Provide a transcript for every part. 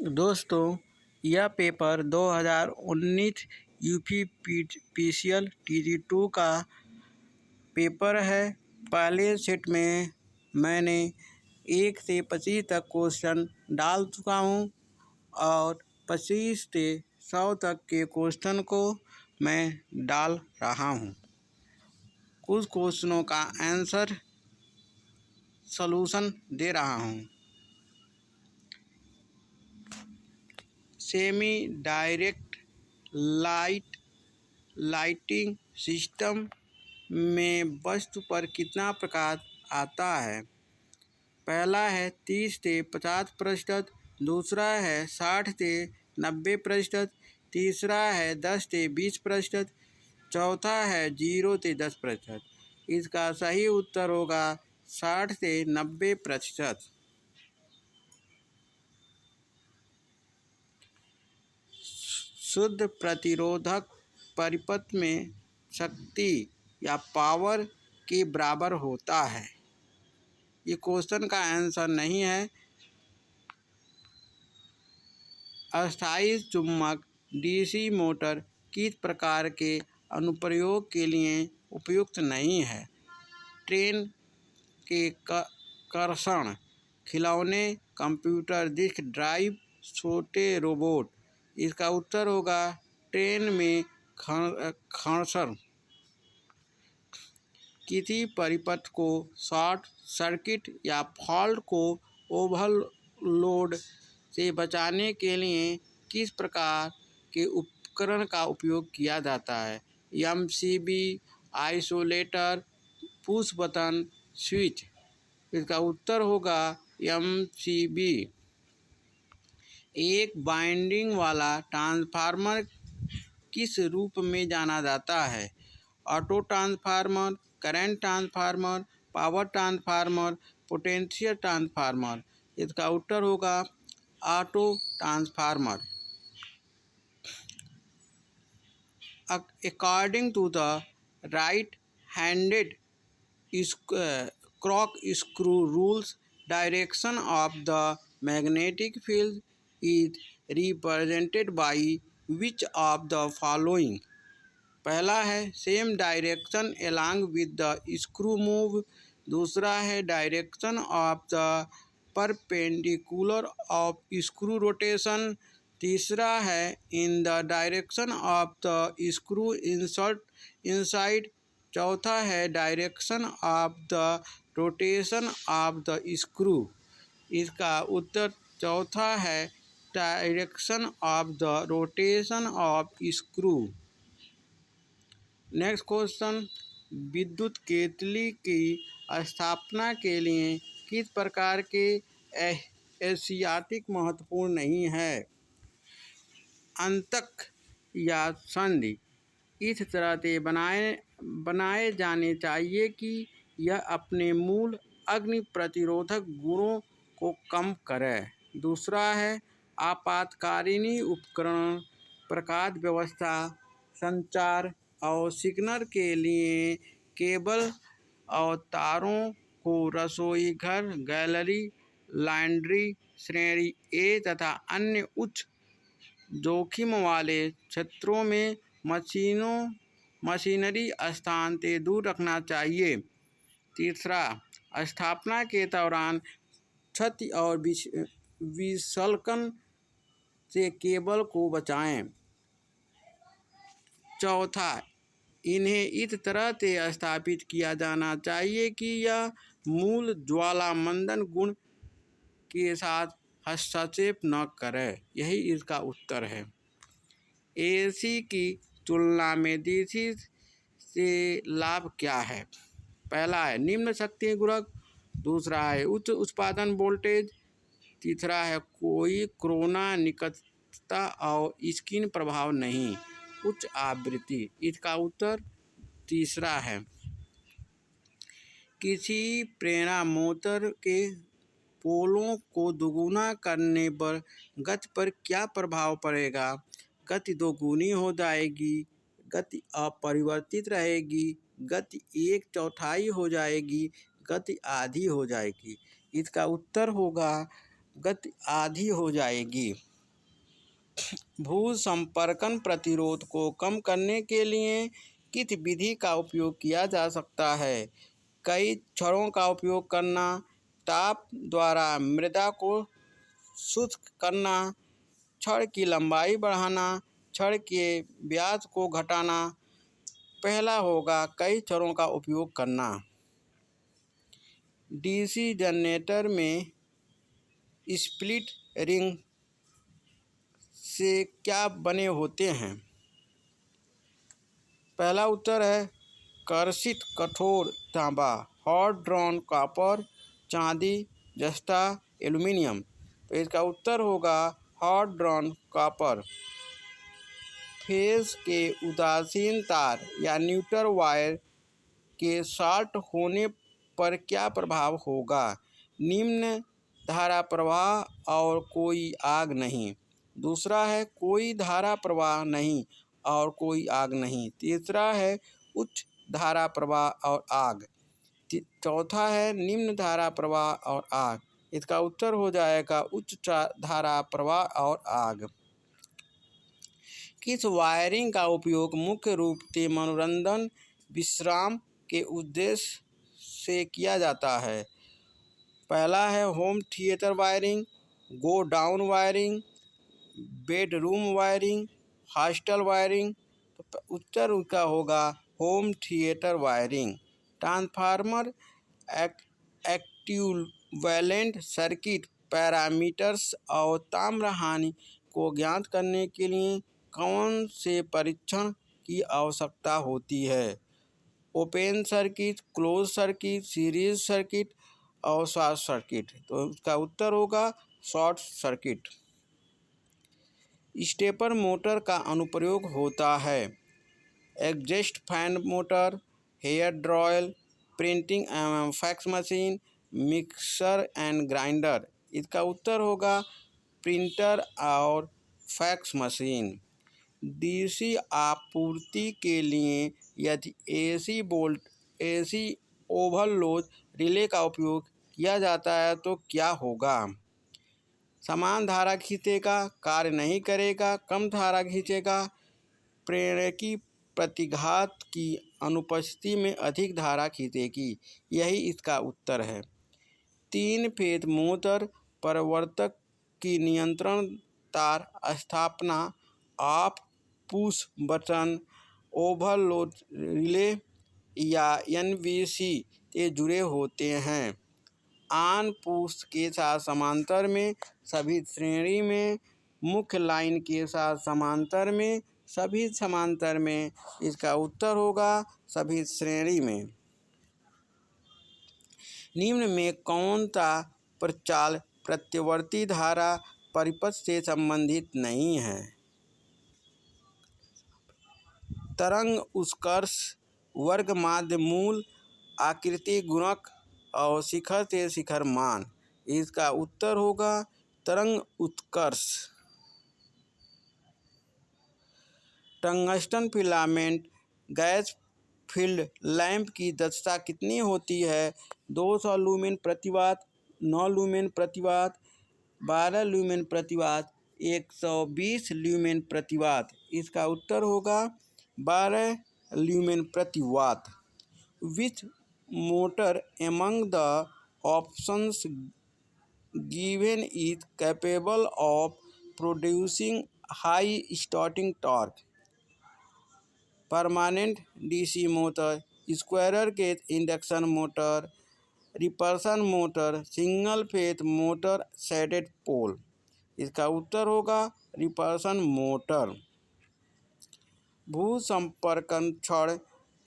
दोस्तों, यह paper 2019 UP-PCL टीजी2 का पेपर है। पहले सेट में मैंने 1 से 25 तक क्वेश्चन डाल चुका हूँ और 25 से 100 तक के क्वेश्चन को मैं डाल रहा हूँ। कुछ क्वेश्चनों का आंसर सॉल्यूशन दे रहा हूँ। सेमी डायरेक्ट लाइटिंग सिस्टम में वस्तु पर कितना प्रकाश आता है? पहला है 30 से 50%, दूसरा है 60 से 90%, तीसरा है 10 से 20%, चौथा है 0 से 10%। इसका सही उत्तर होगा 60 से 90%। शुद्ध प्रतिरोधक परिपथ में शक्ति या पावर के बराबर होता है। ये क्वेश्चन का आंसर नहीं है। अस्थायी चुंबक डीसी मोटर किस प्रकार के अनुप्रयोग के लिए उपयुक्त नहीं है? ट्रेन के कर्षण, खिलौने, कंप्यूटर, डिस्क ड्राइव, छोटे रोबोट। इसका उत्तर होगा ट्रेन में घर्षण। किसी परिपथ को शॉर्ट सर्किट या फॉल्ट को ओवरलोड से बचाने के लिए किस प्रकार के उपकरण का उपयोग किया जाता है? MCB, isolator, push button switch. इसका उत्तर होगा एमसीबी। एक वाइंडिंग वाला ट्रांसफार्मर किस रूप में जाना जाता है? Auto transformer, current transformer, power transformer, potential transformer. इसका उत्तर होगा auto transformer. According to the right-handed corkscrew rules, direction of the magnetic field is represented by which of the following? पहला है same direction along with the screw move, दूसरा है direction of the perpendicular of screw rotation, तीसरा है in the direction of the screw inside, चौथा है direction of the rotation of the screw. इसका उत्तर चौथा है direction of the rotation of screw. Next question, विद्युत केतली की स्थापना के लिए किस प्रकार के एहतियात महत्वपूर्ण नहीं है? अंतक या संधि इस तरह से बनाए जाने चाहिए कि यह अपने मूल अग्नि प्रतिरोधक गुणों को कम करे। दूसरा है आपातकालीन उपकरण, प्रकाश व्यवस्था, संचार और सिग्नल के लिए केबल और तारों को रसोई घर, गैलरी, लॉन्ड्री श्रेणी ए तथा अन्य उच्च जोखिम वाले क्षेत्रों में मशीनरी स्थान से दूर रखना चाहिए। तीसरा, स्थापना के दौरान क्षति और विसंकन से केबल को बचाएं। चौथा, इन्हें इस तरह से स्थापित किया जाना चाहिए कि यह मूल ज्वाला मंदन गुण के साथ हस्तक्षेप न करे। यही इसका उत्तर है। एसी की तुलना में डीसी से लाभ क्या है? पहला है निम्न शक्ति गुणक, दूसरा है उच्च उत्पादन वोल्टेज, तीसरा है कोई कोरोना निकटता और स्किन प्रभाव नहीं, उच्च आवृत्ति। इसका उत्तर तीसरा है। किसी प्रेरणा मोटर के पोलों को दोगुना करने पर गति पर क्या प्रभाव पड़ेगा? गति दोगुनी हो जाएगी, गति अपरिवर्तित रहेगी, गति 1/4 हो जाएगी, गति आधी हो जाएगी। इसका उत्तर होगा गति आधी हो जाएगी। भू संपर्कन प्रतिरोध को कम करने के लिए किस विधि का उपयोग किया जा सकता है? कई छड़ों का उपयोग करना, ताप द्वारा मृदा को शुष्क करना, छड़ की लंबाई बढ़ाना, छड़ के व्यास को घटाना। पहला होगा कई छड़ों का उपयोग करना। डीसी जनरेटर में स्प्लिट रिंग से क्या बने होते हैं? पहला उत्तर है कर्षित कठोर तांबा, हॉट ड्रॉन कॉपर, चांदी, जस्ता, एल्युमिनियम। तो इसका उत्तर होगा हॉट ड्रॉन कॉपर। फेज के उदासीन तार या न्यूट्रल वायर के शॉर्ट होने पर क्या प्रभाव होगा? निम्न धारा प्रवाह और कोई आग नहीं। दूसरा है कोई धारा प्रवाह नहीं और कोई आग नहीं। तीसरा है उच्च धारा प्रवाह और आग। चौथा है निम्न धारा प्रवाह और आग। इसका उत्तर हो जाएगा उच्च धारा प्रवाह और आग। किस वायरिंग का उपयोग मुख्य रूप से मनोरंजन विश्राम के उद्देश्य से किया जाता है? पहला है home theatre wiring, godown wiring, bedroom wiring, hostel wiring. तो उत्तर उसका होगा home theatre wiring. Transformer equivalent circuit parameters और ताम्र हानि को ज्ञात करने के लिए कौन से परीक्षण की आवश्यकता होती है? Open circuit, close circuit, series circuit और शॉर्ट सर्किट। तो उसका उत्तर होगा शॉर्ट सर्किट। स्टेपर मोटर का अनुप्रयोग होता है exhaust fan motor, hair dryer, printing एवं fax machine, mixer and grinder. इसका उत्तर होगा प्रिंटर और फैक्स मशीन। डीसी आपूर्ति के लिए यदि एसी ओवरलोड रिले का उपयोग किया जाता है तो क्या होगा? समान धारा खींचेगा, कार्य नहीं करेगा, कम धारा खींचेगा, प्रेरकी प्रतिघात की अनुपस्थिति में अधिक धारा खींचेगी। यही इसका उत्तर है। 3 फेज मोटर परिवर्तक की नियंत्रण तार स्थापना of push button overload relay या एनवीसी से जुड़े होते हैं। ऑन पुश के साथ समांतर में, सभी श्रेणी में, मुख्य लाइन के साथ समांतर में, सभी समांतर में। इसका उत्तर होगा सभी श्रेणी में। निम्न में कौन सा प्रचाल प्रत्यावर्ती धारा परिपथ से संबंधित नहीं है? तरंग उत्कर्ष, वर्ग माध्य मूल, आकृति गुणक और शिखर से शिखर मान। इसका उत्तर होगा तरंग उत्कर्ष। Tungsten filament gas field lamp की दक्षता कितनी होती है? 200 लुमेन प्रति वाट, 9 लुमेन प्रति वाट, 12 लुमेन प्रति वाट, 120 लुमेन प्रति वाट। इसका उत्तर होगा 12 लुमेन प्रति watt. Which motor among the options given is capable of producing high starting torque? Permanent DC motor, square cage induction motor, repulsion motor, single phase motor, shaded pole. इसका उत्तर होगा repulsion motor. भू संपर्कन छड़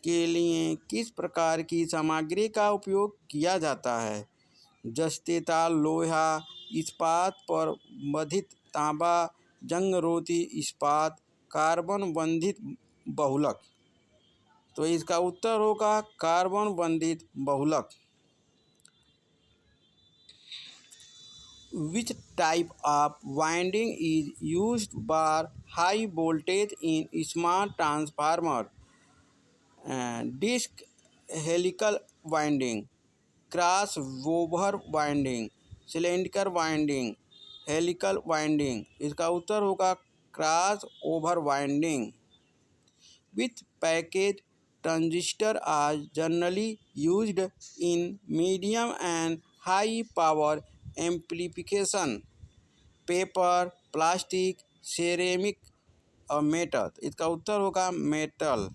के लिए किस प्रकार की सामग्री का उपयोग किया जाता है? जस्तेदार लोहा, इस्पात पर बंधित तांबा, जंगरोधी इस्पात, कार्बन बंधित बहुलक। तो इसका उत्तर होगा कार्बन बंधित बहुलक। Which type of winding is used for high voltage in small transformer? Disc helical winding, crossover winding, cylindrical winding, helical winding। इसका उत्तर होगा cross over winding with package transistor are generally used in medium and high power amplification. Paper, plastic, ceramic और metal, इसका उत्तर होगा metal.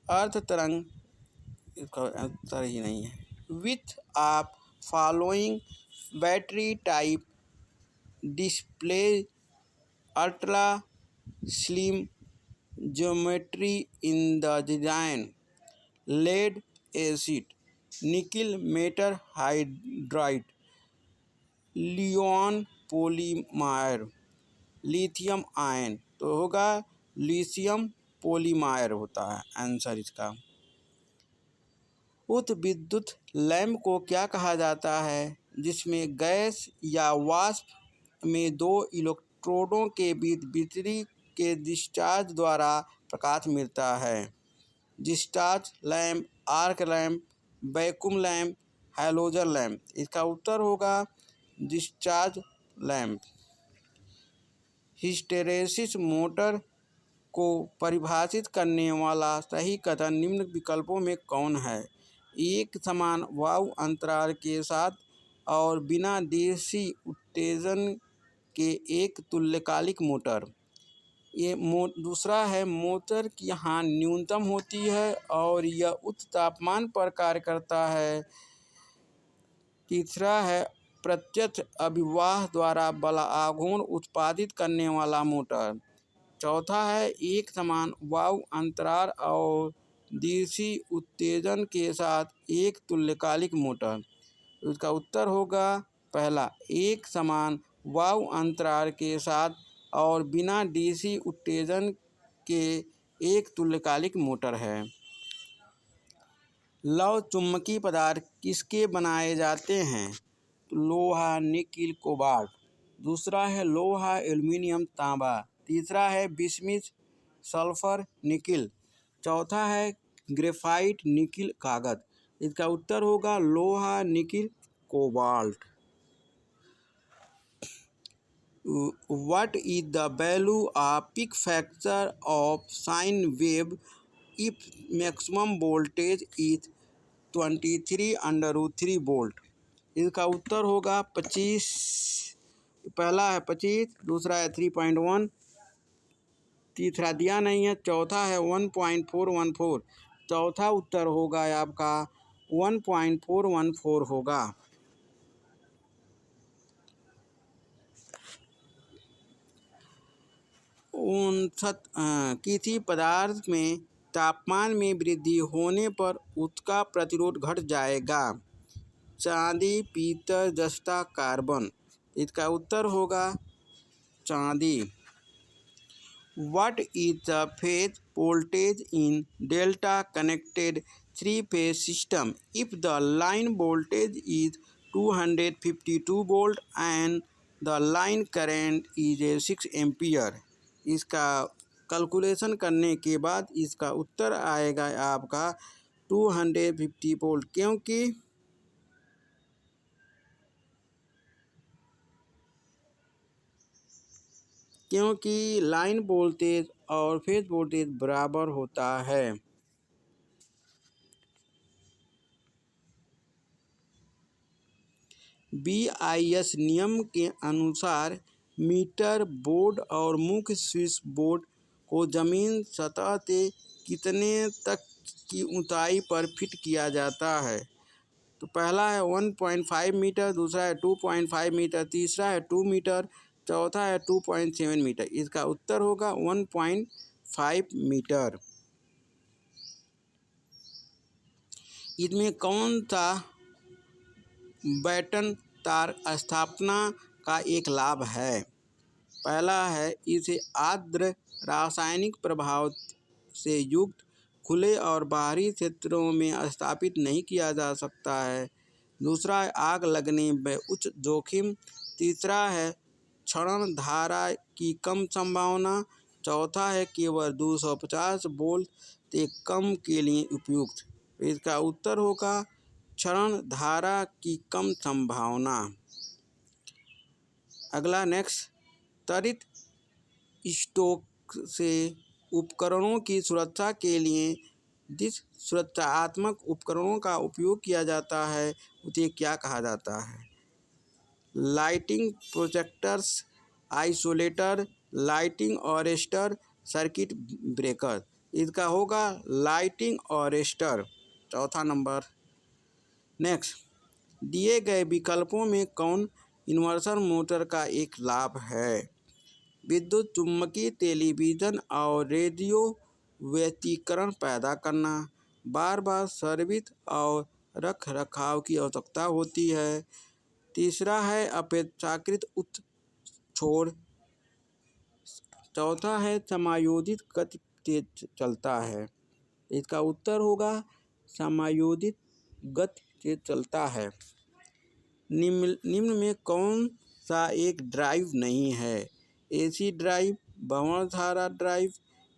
अर्थ तरंग, इसका उत्तर ही नहीं है। विथ आप following battery type display ultra slim geometry in the design, lead acid, nickel metal hydride, लियोन पॉलीमर, लिथियम आयन, तो होगा लिथियम पॉलीमर होता है आंसर इसका। उत विद्युत लैंप को क्या कहा जाता है जिसमें गैस या वाष्प में दो इलेक्ट्रोडों के बीच बिजली के डिस्चार्ज द्वारा प्रकाश मिलता है? Discharge lamp, arc lamp, vacuum lamp, halogen lamp, इसका उत्तर होगा डिस्चार्ज लैंप। हिस्टेरेसिस मोटर को परिभाषित करने वाला सही कथन निम्न विकल्पों में कौन है? एक समान वायु अंतराल के साथ और बिना डीसी उत्तेजन के एक तुल्यकालिक मोटर। ये दूसरा है मोटर की हां न्यूनतम होती है और यह उच्च तापमान पर कार्य करता है। तीसरा है प्रत्यक्ष अभिवाह द्वारा बल आघूर्ण उत्पादित करने वाला मोटर। चौथा है एक समान वायु अंतराल और डीसी उत्तेजन के साथ एक तुल्यकालिक मोटर। उसका उत्तर होगा पहला, एक समान वायु अंतराल के साथ और बिना डीसी उत्तेजन के एक तुल्यकालिक मोटर है। लौह चुंबकीय पदार्थ किसके बनाए जाते हैं? लोहा, निकिल, कोबाल्ट। दूसरा है लोहा, एल्युमिनियम, तांबा। तीसरा है बिस्मिथ, सल्फर, निकिल। चौथा है ग्रेफाइट, निकिल, कागज। इसका उत्तर होगा लोहा, nickel, cobalt. What is the value of peak factor of sine wave if maximum voltage is 23√3 volt? इसका उत्तर होगा 25। पहला है 25, दूसरा है 3.1, तीसरा दिया नहीं है, चौथा है 1.414। चौथा उत्तर होगा आपका 1.414 होगा। किसी पदार्थ में तापमान में वृद्धि होने पर उसका प्रतिरोध घट जाएगा। चांदी, पीतल, जस्ता, कार्बन। इसका उत्तर होगा चांदी। What is the phase voltage in delta connected three-phase system if the line voltage is 252 volt and the line current is 6 ampere? इसका कैलकुलेशन करने के बाद इसका उत्तर आएगा आपका 250 वोल्ट, क्योंकि लाइन वोल्टेज और फेज वोल्टेज बराबर होता है। BIS नियम के अनुसार मीटर बोर्ड और मुख्य स्विच बोर्ड को जमीन सतह से कितने तक की ऊंचाई पर फिट किया जाता है? तो पहला है 1.5 मीटर, दूसरा है 2.5 मीटर, तीसरा है 2 मीटर, चौथा है 2.7 मीटर। इसका उत्तर होगा 1.5 मीटर। इसमें कौन सा बैटन तार स्थापना का एक लाभ है? पहला है इसे आर्द्र रासायनिक प्रभाव से युक्त खुले और बाहरी क्षेत्रों में स्थापित नहीं किया जा सकता है। दूसरा है आग लगने में उच्च जोखिम। तीसरा है क्षरण धारा की कम संभावना। चौथा है केवल 250 वोल्ट से कम के लिए उपयुक्त। इसका उत्तर होगा क्षरण धारा की कम संभावना। अगला नेक्स्ट, त्वरित स्टोक से उपकरणों की सुरक्षा के लिए जिस सुरक्षात्मक उपकरणों का उपयोग किया जाता है उसे क्या कहा जाता है? Lighting projectors, isolator, lighting arrester, circuit breaker. इसका होगा लाइटिंग अरेस्टर, चौथा नंबर। नेक्स्ट, दिए गए विकल्पों में कौन इन्वर्टर मोटर का एक लाभ है? विद्युत चुम्बकीय टेलीविज़न और रेडियो व्यतिकरण पैदा करना, बार बार सर्विस और रख रखाव की आवश्यकता होती है। तीसरा है अपेक्षाकृत उच्च छोर। चौथा है समायोजित गति तेज चलता है। इसका उत्तर होगा समायोजित गति से चलता है। निम्न में कौन सा एक ड्राइव नहीं है? एसी ड्राइव, भंवरधारा drive,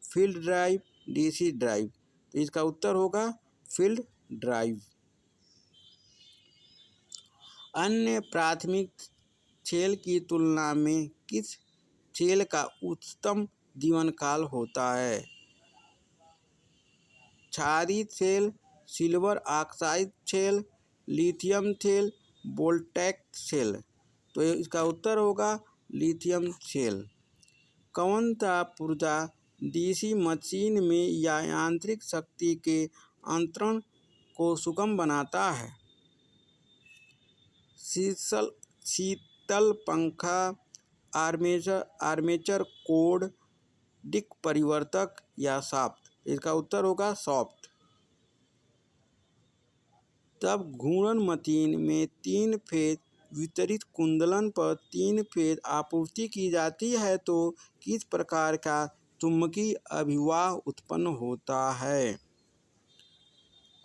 field drive, DC drive. तो इसका उत्तर होगा फील्ड ड्राइव। अन्य प्राथमिक सेल की तुलना में किस सेल का उच्चतम जीवन काल होता है? क्षारीय cell, silver oxide cell, lithium cell, voltaic cell. तो इसका उत्तर होगा लिथियम सेल। कौन सा पुर्जा डीसी मशीन में या यांत्रिक शक्ति के अंतरण को सुगम बनाता है? शीतल पंखा, आर्मेचर कोड, दिक् परिवर्तक या शाफ्ट। इसका उत्तर होगा शाफ्ट। तब घूर्णन मशीन में 3 फेज वितरित कुंडलन पर 3 फेज आपूर्ति की जाती है तो किस प्रकार का चुंबकीय अभिवाह उत्पन्न होता है?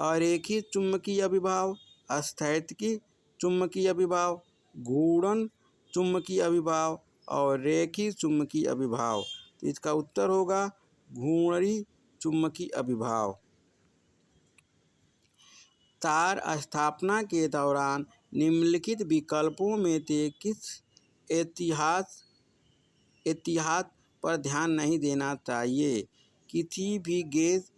अरेखीय चुंबकीय अभिभाव, स्थैतिकी चुंबकीय अभिभाव, घूर्णन चुंबकीय अभिभाव और रेखीय चुंबकीय अभिभाव। तो इसका उत्तर होगा घूर्णनीय चुंबकीय अभिभाव। तार स्थापना के दौरान निम्नलिखित विकल्पों में से किस एहतियात पर ध्यान नहीं देना चाहिए? किसी भी गैस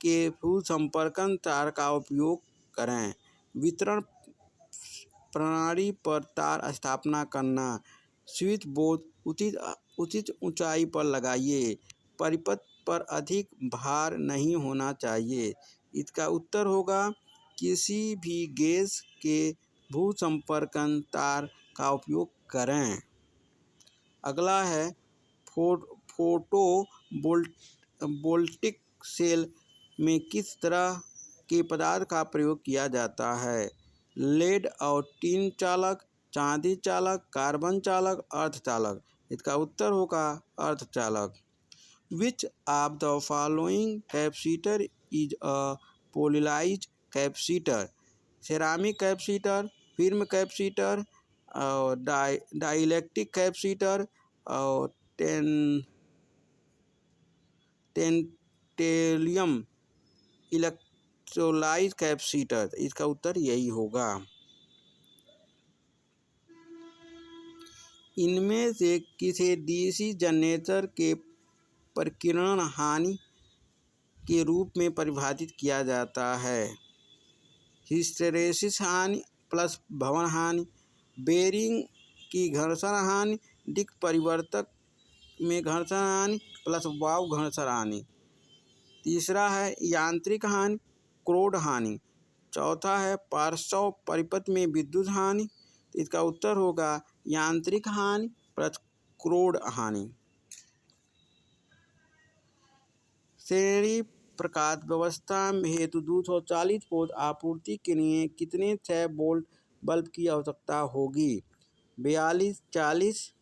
के भूसंपर्कन तार का उपयोग करें। वितरण प्रणाली पर तार स्थापना करना। स्विच बोर्ड उचित ऊंचाई पर लगाइए। परिपथ पर अधिक भार नहीं होना चाहिए। इसका उत्तर होगा किसी भी गैस के भूसंपर्कन तार का उपयोग करें। अगला है फोटो वोल्टिक सेल में किस तरह के पदार्थ का प्रयोग किया जाता है? लेड और टिन चालक, चांदी चालक, कार्बन चालक, अर्धचालक। इसका उत्तर होगा अर्धचालक। Which of the following capacitor is a polarised capacitor? Ceramic capacitor, film capacitor और डाइलेक्ट्रिक कैपेसिटर और टेंटेलियम इलेक्ट्रोलाइट कैपेसिटर। इसका उत्तर यही होगा। इनमें से किसे डीसी जनरेटर के प्रकीर्णन हानि के रूप में परिभाषित किया जाता है? हिस्टैरिसीस हानि प्लस भवन हानि, बेरिंग की घर्षण हानि, दिक् परिवर्तक में घर्षण हानि प्लस वायु घर्षण हानि। तीसरा है यांत्रिक हानि, क्रोड हानि। चौथा है पार्श्व परिपथ में विद्युत हानि। इसका उत्तर होगा यांत्रिक हानि प्लस क्रोड हानि। श्रेणी प्रकाश व्यवस्था हेतु 240 वोल्ट आपूर्ति के लिए कितने 6 वोल्ट बल्ब की आवश्यकता होगी? 42, 40,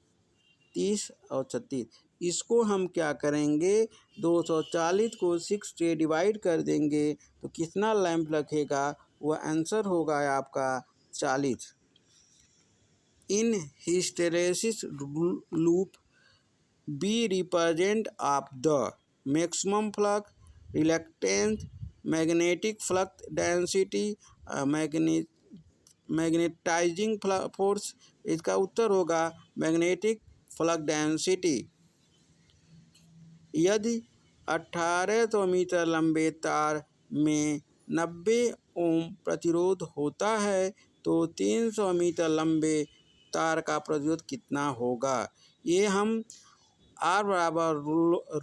30 और 36। इसको हम क्या करेंगे, 240 को 6 से डिवाइड कर देंगे तो कितना लैंप लगेगा? वह आंसर होगा आपका 40। In hysteresis loop B represent of the maximum flux, reluctance, magnetic flux density, magnetising force. इसका उत्तर होगा मैग्नेटिक फ्लक्स डेंसिटी। यदि 1800 मीटर लंबे तार में 90 ओम प्रतिरोध होता है तो 300 मीटर लंबे तार का प्रतिरोध कितना होगा। ये हम R बराबर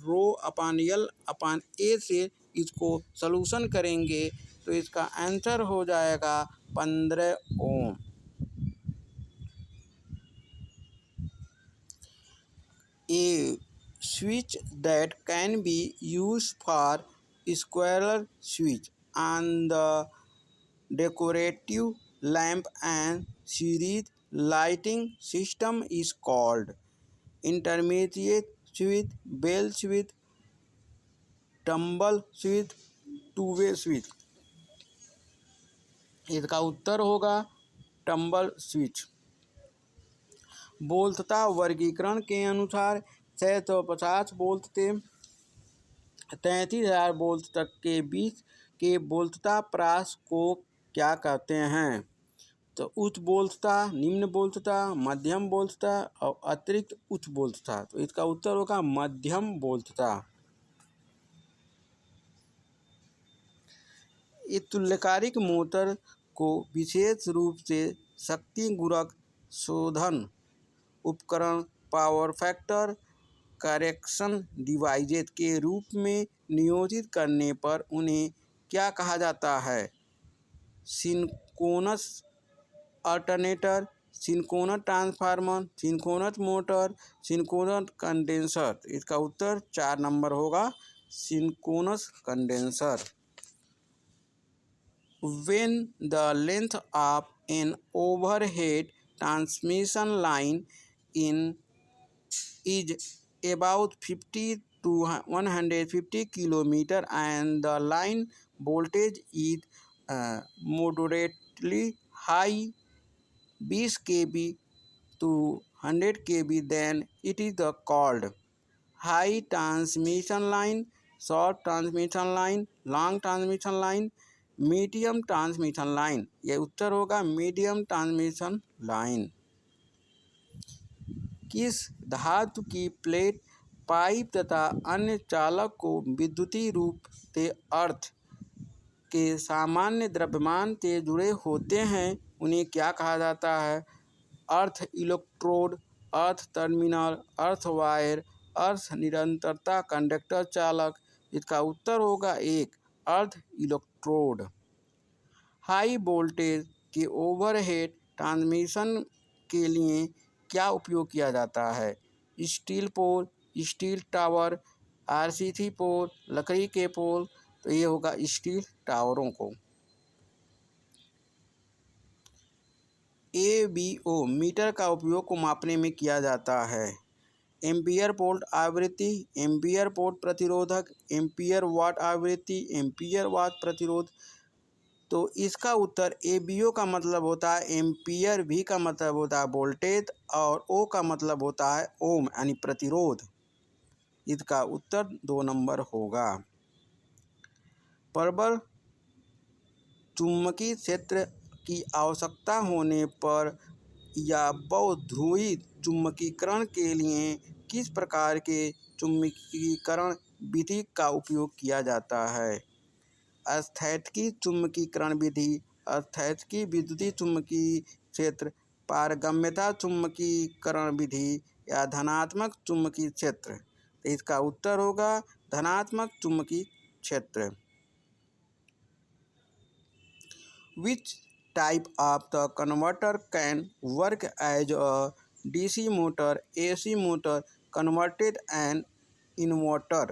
रो अपान L अपान A से इसको सलूशन करेंगे तो इसका आंसर हो जाएगा 15 ओम। A switch that can be used for squirrel switch on the decorative lamp and series lighting system is called intermediate switch, bell switch, tumble switch, two-way switch। इसका उत्तर होगा टम्बल स्विच। बोल्टता वर्गीकरण के अनुसार 650 वोल्ट से 33,000 volt तक के बीच के बोल्टता प्रास को क्या कहते हैं। तो उच्च बोल्टता, निम्न बोल्टता, मध्यम बोल्टता और अतिरिक्त उच्च बोल्टता। तो इसका उत्तर होगा मध्यम बोल्टता। इस तुल्यकालिक मोटर को विशेष रूप से शक्ति गुणक शोधन उपकरण पावर फैक्टर करेक्शन डिवाइसेज के रूप में नियोजित करने पर उन्हें क्या कहा जाता है। Synchronous alternator, synchronous transformer, synchronous motor, synchronous condenser. इसका उत्तर 4 नंबर होगा synchronous condenser. When the length of an overhead transmission line is about 50 to 150 km and the line voltage is moderately high 20 kV to 100 kV, then it is called high transmission line, short transmission line, long transmission line, medium transmission line. ये उत्तर होगा medium transmission line. किस धातु की plate pipe तथा अन्य चालक को विद्युतीय रूप से अर्थ के सामान्य द्रव्यमान से जुड़े होते हैं उन्हें क्या कहा जाता है। अर्थ इलेक्ट्रोड, अर्थ टर्मिनल, अर्थ वायर, अर्थ निरंतरता कंडक्टर चालक। इसका उत्तर होगा 1 अर्थ इलेक्ट्रोड। हाई वोल्टेज के ओवरहेड ट्रांसमिशन के लिए क्या उपयोग किया जाता है। स्टील पोल, स्टील टावर, आरसीसी पोल, लकड़ी के पोल। तो ये होगा स्टील टावरों को। ABO मीटर का उपयोग को मापने में किया जाता है। एम्पियर वोल्ट आवृत्ति, एम्पियर वोल्ट प्रतिरोधक, एम्पियर वाट आवृत्ति, एम्पियर वाट प्रतिरोध। तो इसका उत्तर ABO का मतलब होता है एम्पियर, V का मतलब होता है वोल्टेज और O का मतलब होता है ओम यानी प्रतिरोध। इसका उत्तर 2 नंबर होगा। प्रबल चुंबकीय क्षेत्र की आवश्यकता होने पर या बहुध्रुवीय चुंबकीकरण के लिए किस प्रकार के चुंबकीकरण विधि का उपयोग किया जाता है। स्थैतिकी चुंबकीकरण विधि, स्थैतिकी विद्युतीय चुंबकीय क्षेत्र, पारगम्यता चुंबकीकरण विधि या धनात्मक चुंबकीय क्षेत्र। तो इसका उत्तर होगा धनात्मक चुंबकीय क्षेत्र। Which type of the converter can work as a DC motor, AC motor, converted and inverter।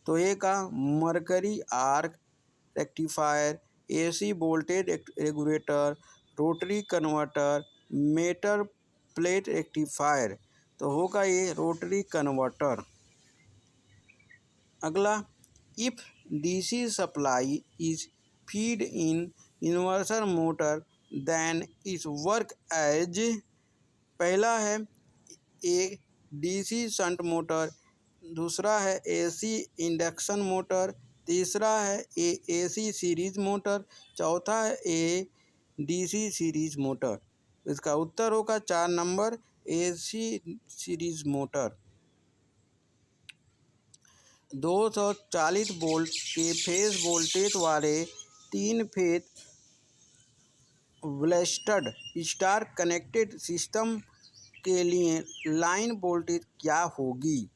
तो ये का mercury arc rectifier, AC voltage regulator, rotary converter, metal plate rectifier. तो होगा ये रोटरी कन्वर्टर। अगला, if DC supply is feed in inverter motor then is work as. पहला है ए DC shunt motor, दूसरा है AC इंडक्शन मोटर, तीसरा है AC सीरीज मोटर, चौथा है DC सीरीज मोटर। इसका उत्तर होगा 4 number AC series motor. 240 volt के फेज वोल्टेज वाले 3 phase balanced star connected system के लिए लाइन वोल्टेज क्या होगी?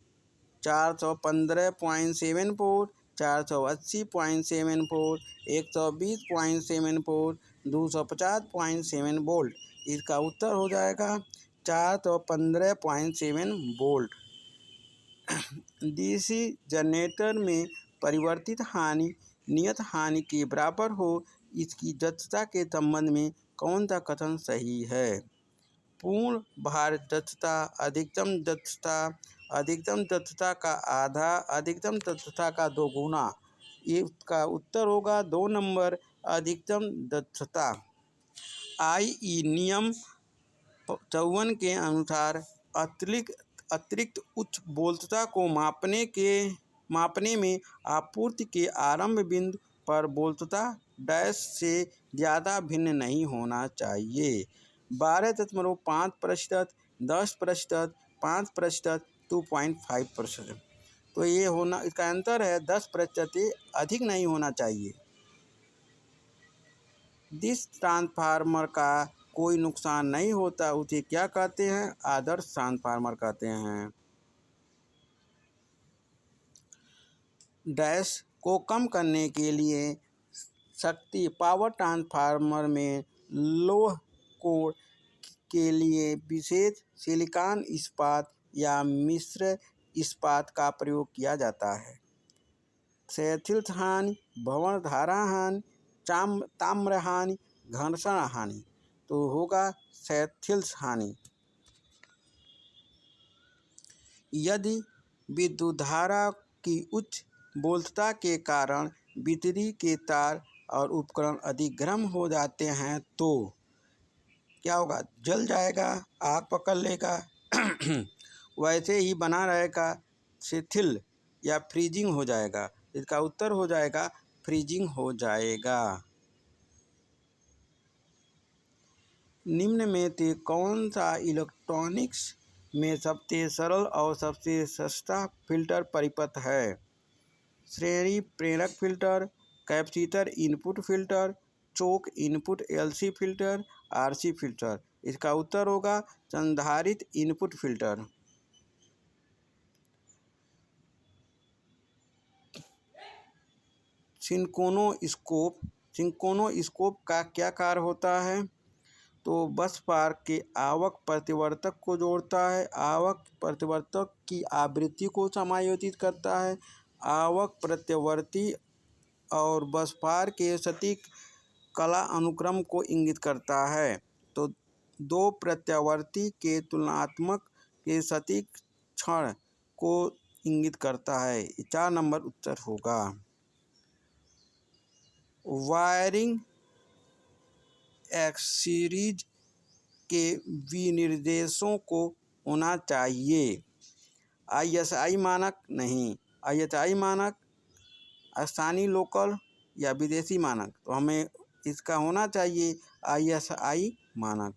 415.74, 480.74, 120.74, 250.7 वोल्ट। इसका उत्तर हो जाएगा 415.7 वोल्ट। डीसी जनरेटर में परिवर्तित हानि नियत हानि के बराबर हो, इसकी दक्षता के संबंध में कौन सा कथन सही है? पूर्ण भार दक्षता, अधिकतम दक्षता का आधा, अधिकतम दक्षता का 2 गुना। इसका उत्तर होगा 2 नंबर, अधिकतम दक्षता। IE नियम 54 के अनुसार अतिरिक्त उच्च वोल्टता को मापने में आपूर्ति के आरंभ बिंदु पर वोल्टता डैश से ज़्यादा भिन्न नहीं होना चाहिए। 12.5%, 10%, 5%, 2.5%। तो ये होना, इसका आंसर है 10% से अधिक नहीं होना चाहिए। जिस ट्रांसफार्मर का कोई नुकसान नहीं होता उसे क्या कहते हैं? आदर्श ट्रांसफार्मर कहते हैं। डैश को कम करने के लिए शक्ति पावर ट्रांसफार्मर में लौह कोर के लिए विशेष सिलिकॉन इस्पात या मिश्र इस्पात का प्रयोग किया जाता है। क्षैतिज हानि, भंवर धारा हानि, ताम्र हानि, घर्षण हानि। तो होगा क्षैतिज हानि। यदि विद्युत धारा की उच्च वोल्टता के कारण बिजली के तार और उपकरण अधिक गर्म हो जाते हैं तो क्या होगा? जल जाएगा, आग पकड़ लेगा, वैसे ही बना रहेगा, शिथिल या फ्रीजिंग हो जाएगा। इसका उत्तर हो जाएगा फ्रीजिंग हो जाएगा। निम्न में से कौन सा इलेक्ट्रॉनिक्स में सबसे सरल और सबसे सस्ता फिल्टर परिपथ है? श्रेणी प्रेरक filter, capacitor input filter, choke input LC filter, RC filter. इसका उत्तर होगा संधारित्र इनपुट फिल्टर। सिंक्रोनोस्कोप का क्या कार्य होता है? तो बस बार के आवक प्रतिवर्तक को जोड़ता है, आवक प्रतिवर्तक की आवृत्ति को समायोजित करता है, आवक प्रत्यावर्ती और बस बार के सटीक कला अनुक्रम को इंगित करता है। तो 2 प्रत्यावर्ती के तुलनात्मक के सटीक क्षण को इंगित करता है। 4 नंबर उत्तर होगा। वायरिंग एक्सेसरीज के विनिर्देशों को होना चाहिए। ISI मानक नहीं, ISI मानक, स्थानीय लोकल या विदेशी मानक। तो हमें इसका होना चाहिए ISI मानक।